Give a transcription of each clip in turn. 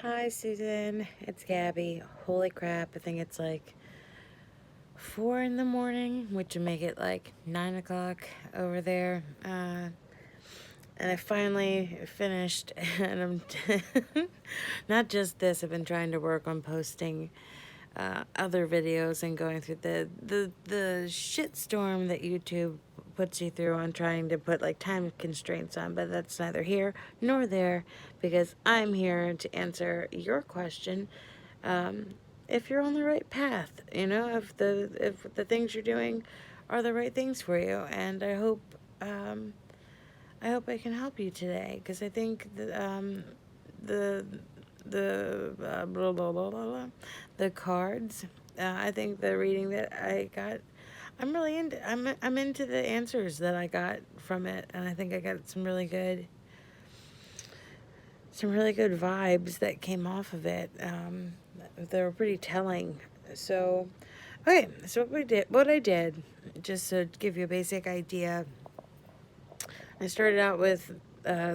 Hi, Susan. It's Gabby. Holy crap, I think it's like 4 in the morning, which would make it like 9 o'clock over there. And I finally finished, and I'm not just this, I've been trying to work on posting other videos and going through the shitstorm that YouTube puts you through on trying to put like time constraints on, but that's neither here nor there because I'm here to answer your question. If you're on the right path, if the things you're doing are the right things for you, and I hope I can help you today because I think the blah, blah, blah, blah, blah, the cards. I think the reading that I got, I'm really into. I'm into the answers that I got from it, and I think I got some really good vibes that came off of it. They were pretty telling. So, okay, so what I did, just to give you a basic idea, I started out with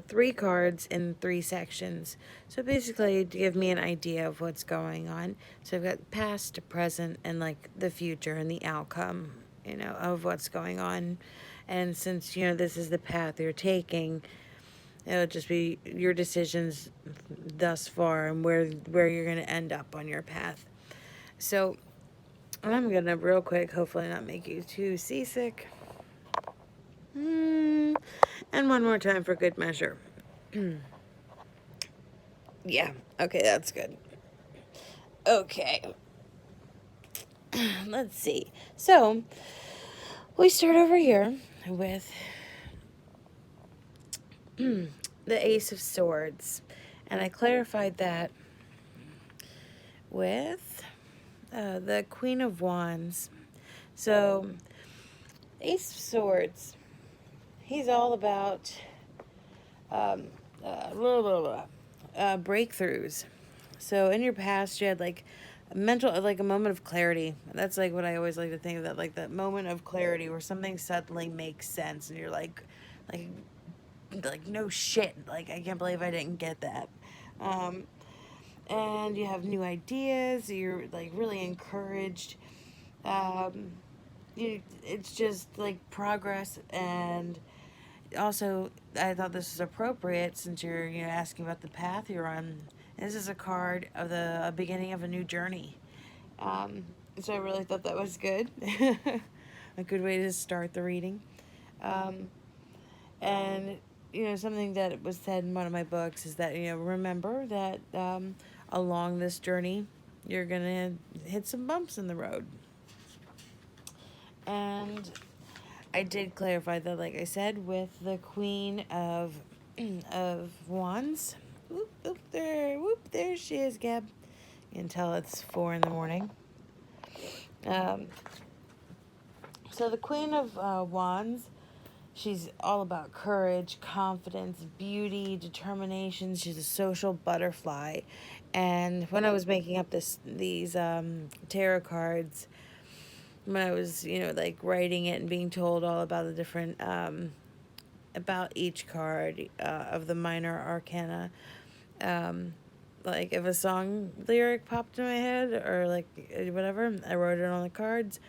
3 cards in 3 sections. So basically, to give me an idea of what's going on. So I've got past, present, and like the future and the outcome, of what's going on. And since, this is the path you're taking, it'll just be your decisions thus far and where you're going to end up on your path. So I'm going to real quick, hopefully not make you too seasick. And one more time for good measure. Yeah, okay, that's good. Okay, let's see. So, we start over here with the Ace of Swords. And I clarified that with the Queen of Wands. So, Ace of Swords, he's all about blah, blah, blah, breakthroughs. So in your past, you had like a moment of clarity. That's like what I always like to think of, that, like that moment of clarity where something suddenly makes sense, and you're like, no shit, like I can't believe I didn't get that. Um, and you have new ideas. You're like really encouraged. Um, it's just like progress, and also I thought this was appropriate since you're asking about the path you're on. This is a card of the beginning of a new journey. Um, so I really thought that was good. A good way to start the reading. Um, and something that was said in one of my books is that remember that along this journey you're gonna hit some bumps in the road. And I did clarify that, like I said, with the Queen of of Wands. There she is, Gab. You can tell it's 4 in the morning. Um, so the Queen of Wands, she's all about courage, confidence, beauty, determination. She's a social butterfly. And when I was making up these tarot cards, when I was like writing it and being told all about the different about each card of the minor arcana. Like if a song lyric popped in my head or like whatever, I wrote it on the cards.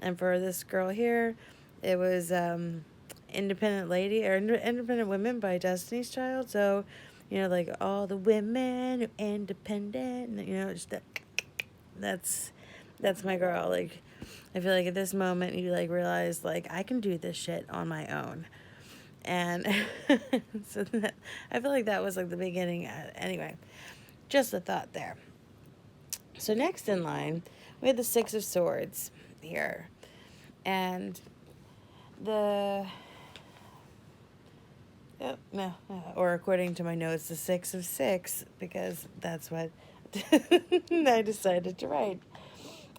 And for this girl here, it was Independent Lady or Independent Women by Destiny's Child. So, like all the women are independent. Just that's that's my girl. Like, I feel like at this moment you like realize like I can do this shit on my own. And so I feel like that was like the beginning. Anyway, just a thought there. So next in line, we had the Six of Swords here. And the... Oh, no, or according to my notes, the 6 of 6, because that's what I decided to write.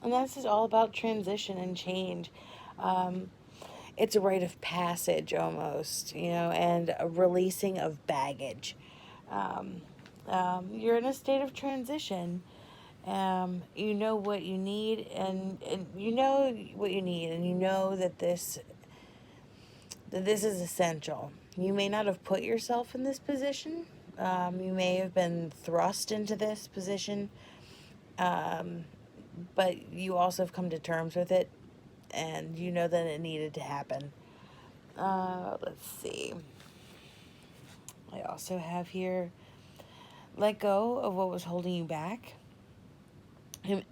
And this is all about transition and change. Um, it's a rite of passage almost, and a releasing of baggage. Um, you're in a state of transition. You know what you need, and you know what you need, and you know that this is essential. You may not have put yourself in this position, You may have been thrust into this position, um, but you also have come to terms with it, and you know that it needed to happen. Let's see. I also have here, let go of what was holding you back,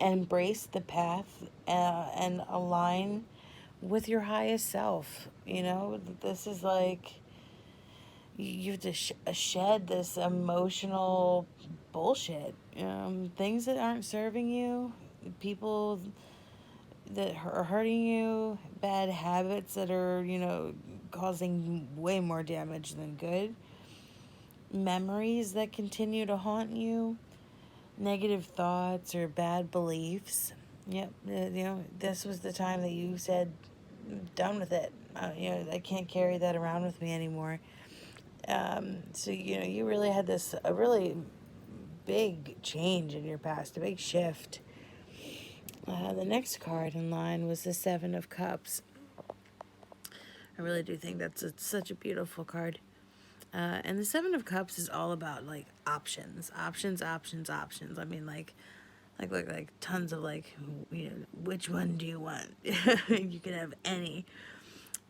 embrace the path, and align with your highest self. You know, this is like you have to shed this emotional bullshit, things that aren't serving you, people that are hurting you, bad habits that are, causing way more damage than good, memories that continue to haunt you, negative thoughts or bad beliefs. Yep, this was the time that you said, done with it. I can't carry that around with me anymore. So, you really had this, a really big change in your past, a big shift. The next card in line was the Seven of Cups. I really do think that's such a beautiful card. And the Seven of Cups is all about like options, options, options, options. I mean, like tons of like, which one do you want? You can have any,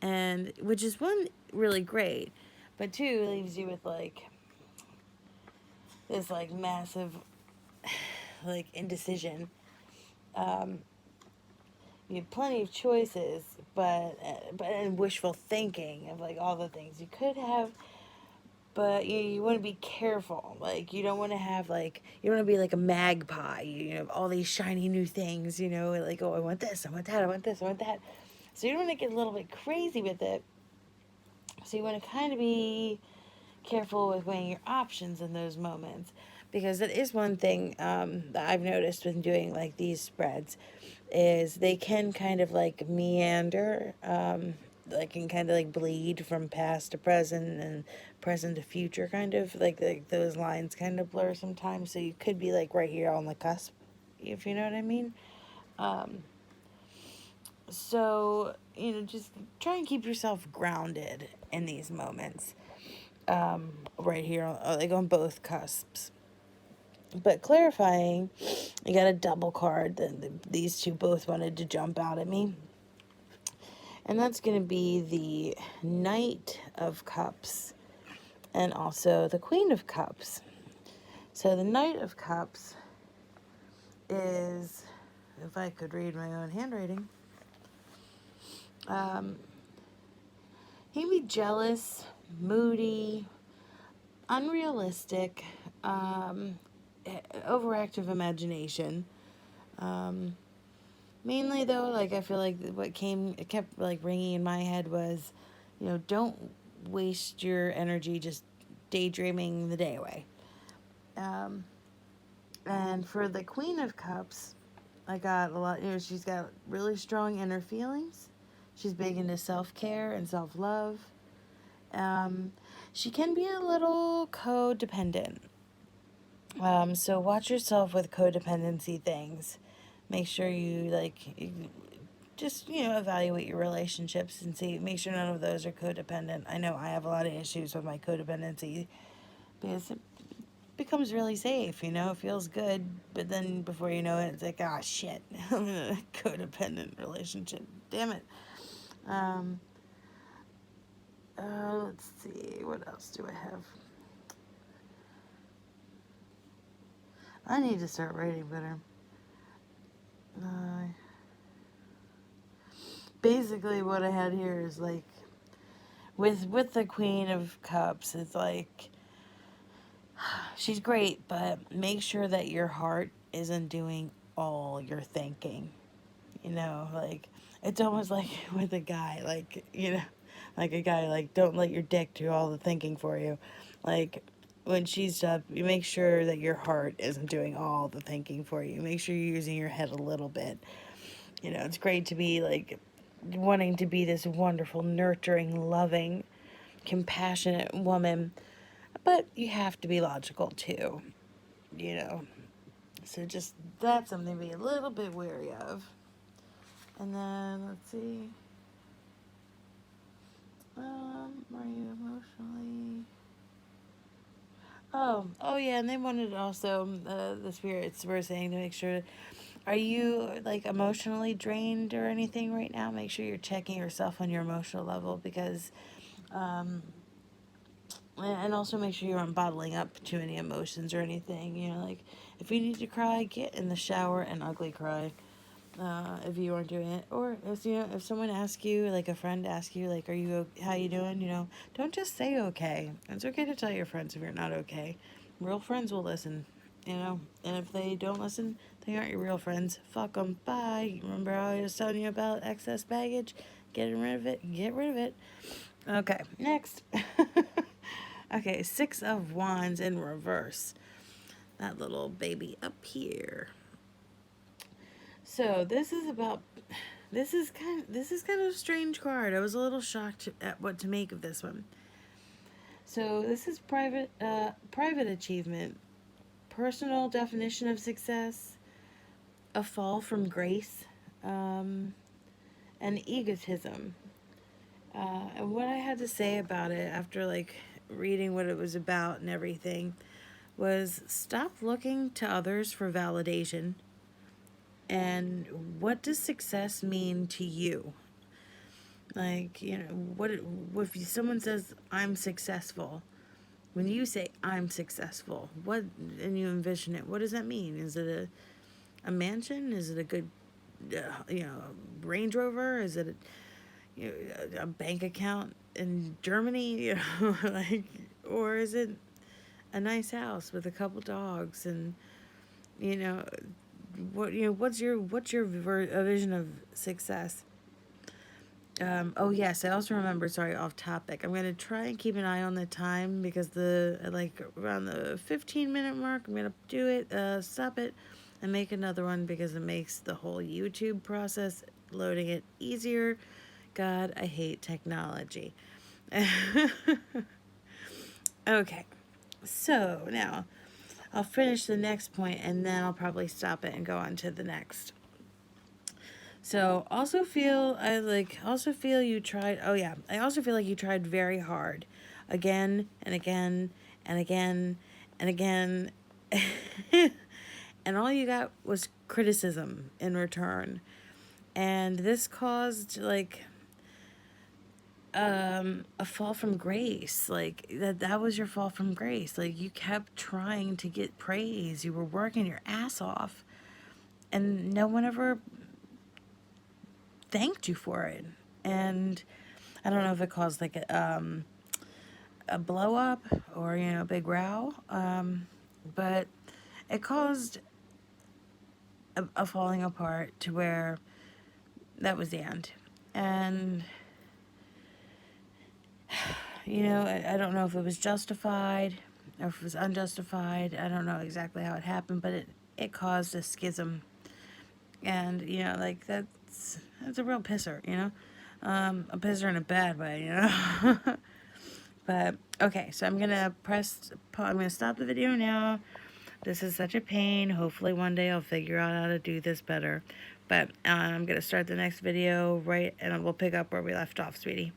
and which is one really great, but two leaves you with like this like massive like indecision. Um, you have plenty of choices, but and wishful thinking of like all the things you could have, but you want to be careful. Like you don't want to have like you don't want to be like a magpie. You have all these shiny new things. Like, oh, I want this, I want that, I want this, I want that. So you don't want to get a little bit crazy with it. So you want to kind of be careful with weighing your options in those moments, because it is one thing that I've noticed when doing like these spreads is they can kind of like meander, like can kind of like bleed from past to present and present to future, kind of like those lines kind of blur sometimes, so you could be like right here on the cusp, if you know what I mean. um, so just try and keep yourself grounded in these moments, right here, like on both cusps. But clarifying, you got a double card. These two both wanted to jump out at me. And that's going to be the Knight of Cups and also the Queen of Cups. So the Knight of Cups is, if I could read my own handwriting, um, he can be jealous, moody, unrealistic, overactive imagination. Um, Mainly though, like I feel like it kept like ringing in my head was, don't waste your energy just daydreaming the day away. Um, and for the Queen of Cups, I got a lot. She's got really strong inner feelings. She's big into self care and self love. Um, she can be a little codependent. So watch yourself with codependency things. Make sure you just evaluate your relationships and see, make sure none of those are codependent. I know I have a lot of issues with my codependency because it becomes really safe. It feels good, but then before you know it, it's like, ah, shit, I'm in a codependent relationship, damn it. um let's see, what else do I have? I need to start writing better. uh, Basically what I had here is like, with the Queen of Cups, it's like she's great, but make sure that your heart isn't doing all your thinking. Like it's almost like with a guy, like, like a guy, like, don't let your dick do all the thinking for you. Like when she's up, you make sure that your heart isn't doing all the thinking for you. Make sure you're using your head a little bit. It's great to be like wanting to be this wonderful, nurturing, loving, compassionate woman, but you have to be logical too, you know. So just that's something to be a little bit wary of. And then let's see. Are you emotionally? Oh yeah, and they wanted also, the spirits were saying to make sure, are you like emotionally drained or anything right now? Make sure you're checking yourself on your emotional level, because um and also make sure you aren't bottling up too many emotions or anything. You know, like if you need to cry, get in the shower and ugly cry. If you aren't doing it, or if you know, if someone asks you, like a friend asks you, like, "Are you how you doing?" You know, don't just say okay. It's okay to tell your friends if you're not okay. Real friends will listen. You know, and if they don't listen, they aren't your real friends. Fuck them. Bye. Remember how I was telling you about excess baggage? Getting rid of it. Get rid of it. Okay, next. Okay, Six of Wands in reverse. That little baby up here. So this is kind of a strange card. I was a little shocked at what to make of this one. So this is private achievement, personal definition of success, a fall from grace, um, and egotism. And what I had to say about it after like reading what it was about and everything was, stop looking to others for validation. And what does success mean to you? Like, you know, what if someone says I'm successful? When you say I'm successful, what, and you envision it, what does that mean? Is it a mansion? Is it a good, Range Rover? Is it a bank account in Germany? You know, like, or is it a nice house with a couple dogs and, you know, what's your vision of success? Oh yes, I also remember. Sorry, off topic. I'm gonna try and keep an eye on the time, because like around the 15-minute mark, I'm gonna do it. Stop it, and make another one, because it makes the whole YouTube process loading it easier. God, I hate technology. Okay, so now I'll finish the next point, and then I'll probably stop it and go on to the next. So also feel you tried, oh yeah, I also feel like you tried very hard, again and again and again and again. And all you got was criticism in return. And this caused like a fall from grace. Like that was your fall from grace. Like you kept trying to get praise. You were working your ass off, and no one ever thanked you for it. And I don't know if it caused like a blow up, or a big row, but it caused a falling apart to where that was the end. And I don't know if it was justified or if it was unjustified. I don't know exactly how it happened, but it caused a schism. And like that's a real pisser. A pisser in a bad way. But okay, so I'm gonna stop the video now. This is such a pain. Hopefully one day I'll figure out how to do this better. But I'm gonna start the next video right, and we'll pick up where we left off, sweetie.